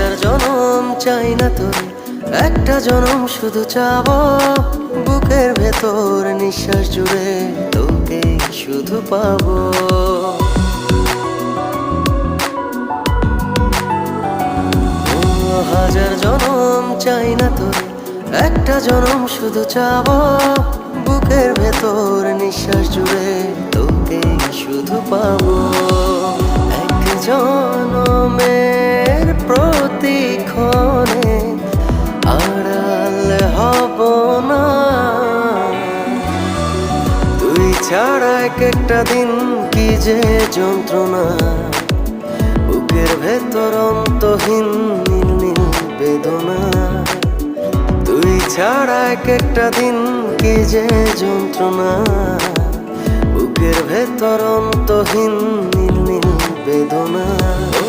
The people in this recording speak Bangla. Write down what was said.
হাজার জনম চাই না তোর, একটা জনম শুধু চাবো। বুকের ভেতর নিঃশ্বাস জুড়ে তোকে শুধু পাবো। হাজার জনম চাই না তোর, একটা জনম শুধু চাবো। বুকের ভেতর নিঃশ্বাস জুড়ে তোকে শুধু পাবো। এক জনমের প্রতিক্ষণে আড়াল হব না, তুই ছাড়া এক একটা দিন কি যে যন্ত্রণা। বুকের ভেতর অন্তহীন নীল নীল বেদনা, তুই ছাড়া এক একটা দিন কি যে যন্ত্রণা। বুকের ভেতর অন্তহীন নীল নীল বেদনা। ও